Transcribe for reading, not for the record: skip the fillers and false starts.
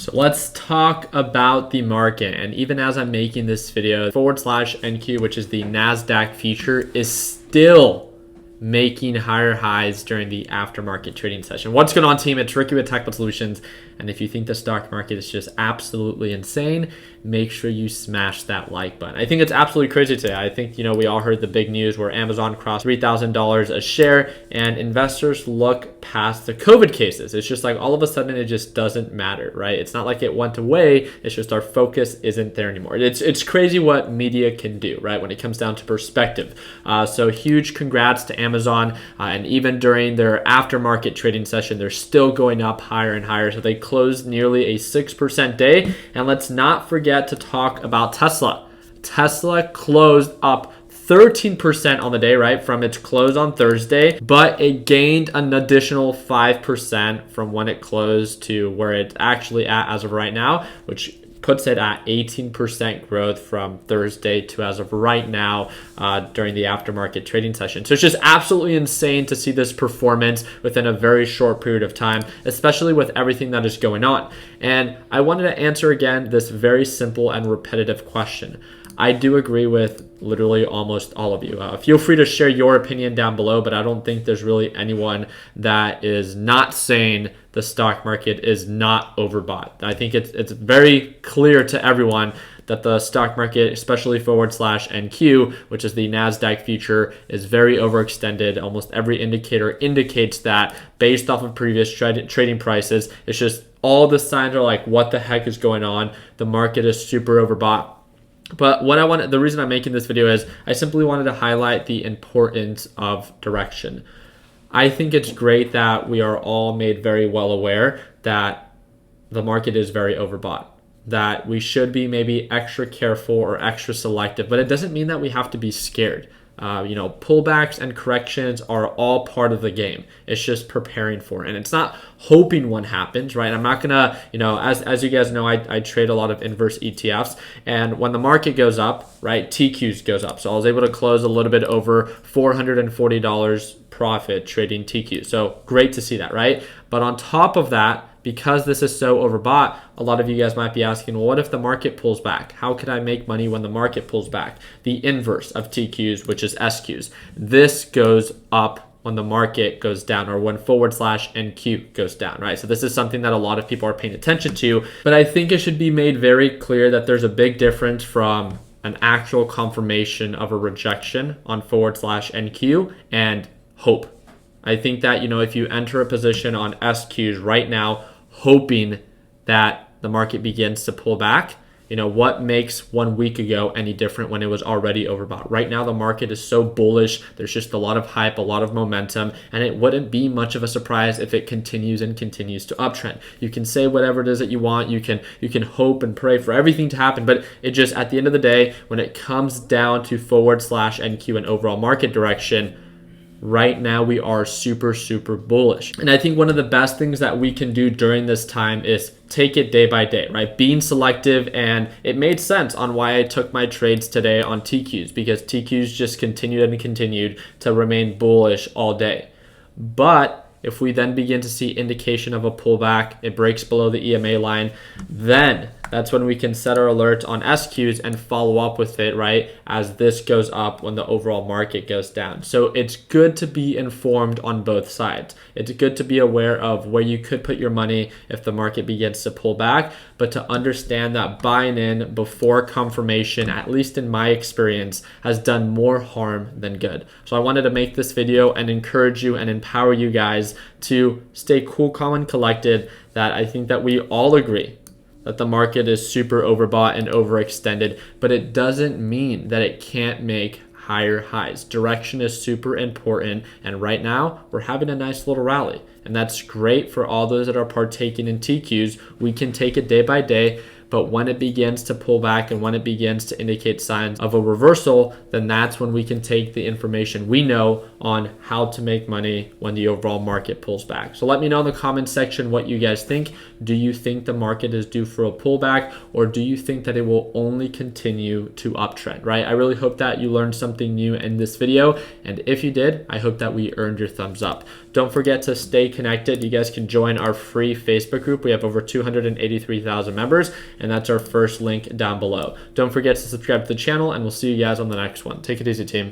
So let's talk about the market. And even as I'm making this video, /NQ, which is the NASDAQ future, is still making higher highs during the aftermarket trading session. What's going on, team? It's Ricky with Technical Solutions. And if you think the stock market is just absolutely insane, make sure you smash that like button. I think it's absolutely crazy today. I think, we all heard the big news where Amazon crossed $3,000 a share and investors look past the COVID cases. It's just like all of a sudden it just doesn't matter, right? It's not like it went away. It's just our focus isn't there anymore. It's crazy what media can do, right? When it comes down to perspective. So huge congrats to Amazon. And even during their aftermarket trading session, they're still going up higher and higher. So they closed nearly a 6% day. And let's not forget to talk about Tesla. Tesla closed up 13% on the day, right, from its close on Thursday, but it gained an additional 5% from when it closed to where it's actually at as of right now, which puts it at 18% growth from Thursday to as of right now during the aftermarket trading session. So it's just absolutely insane to see this performance within a very short period of time, especially with everything that is going on. And I wanted to answer again this very simple and repetitive question. I do agree with literally almost all of you. Feel free to share your opinion down below, but I don't think there's really anyone that is not saying the stock market is not overbought. I think it's very clear to everyone that the stock market, especially /NQ, which is the NASDAQ future, is very overextended. Almost every indicator indicates that based off of previous trading prices. It's just all the signs are like, what the heck is going on? The market is super overbought. But the reason I'm making this video is I simply wanted to highlight the importance of direction. I think it's great that we are all made very well aware that the market is very overbought, that we should be maybe extra careful or extra selective, but it doesn't mean that we have to be scared. Pullbacks and corrections are all part of the game. It's just preparing for it. And it's not hoping one happens, right? I'm not gonna, as you guys know, I trade a lot of inverse ETFs, and when the market goes up, right, TQs goes up. So I was able to close a little bit over $440 profit trading TQ. So great to see that, right? But on top of that, because this is so overbought, a lot of you guys might be asking, well, what if the market pulls back? How could I make money when the market pulls back? The inverse of TQs, which is SQs. This goes up when the market goes down, or when /NQ goes down, right? So this is something that a lot of people are paying attention to, but I think it should be made very clear that there's a big difference from an actual confirmation of a rejection on /NQ and hope. I think that, if you enter a position on SQs right now, hoping that the market begins to pull back, what makes 1 week ago any different when it was already overbought? Right now, the market is so bullish. There's just a lot of hype, a lot of momentum, and it wouldn't be much of a surprise if it continues and continues to uptrend. You can say whatever it is that you want. You can hope and pray for everything to happen, but it just, at the end of the day, when it comes down to /NQ and overall market direction, right now we are super bullish. And I think one of the best things that we can do during this time is take it day by day, right? Being selective. And it made sense on why I took my trades today on TQs, because TQs just continued and continued to remain bullish all day. But if we then begin to see indication of a pullback, it breaks below the EMA line, then that's when we can set our alert on SQs and follow up with it, right, as this goes up when the overall market goes down. So it's good to be informed on both sides. It's good to be aware of where you could put your money if the market begins to pull back, but to understand that buying in before confirmation, at least in my experience, has done more harm than good. So I wanted to make this video and encourage you and empower you guys to stay cool, calm, and collected. That I think that we all agree that the market is super overbought and overextended, but it doesn't mean that it can't make higher highs. Direction is super important, and right now we're having a nice little rally, and that's great for all those that are partaking in TQs. We can take it day by day, but when it begins to pull back and when it begins to indicate signs of a reversal, then that's when we can take the information we know on how to make money when the overall market pulls back. So let me know in the comments section what you guys think. Do you think the market is due for a pullback, or do you think that it will only continue to uptrend, right? I really hope that you learned something new in this video, and if you did, I hope that we earned your thumbs up. Don't forget to stay connected. You guys can join our free Facebook group. We have over 283,000 members, and that's our first link down below. Don't forget to subscribe to the channel, and we'll see you guys on the next one. Take it easy, team.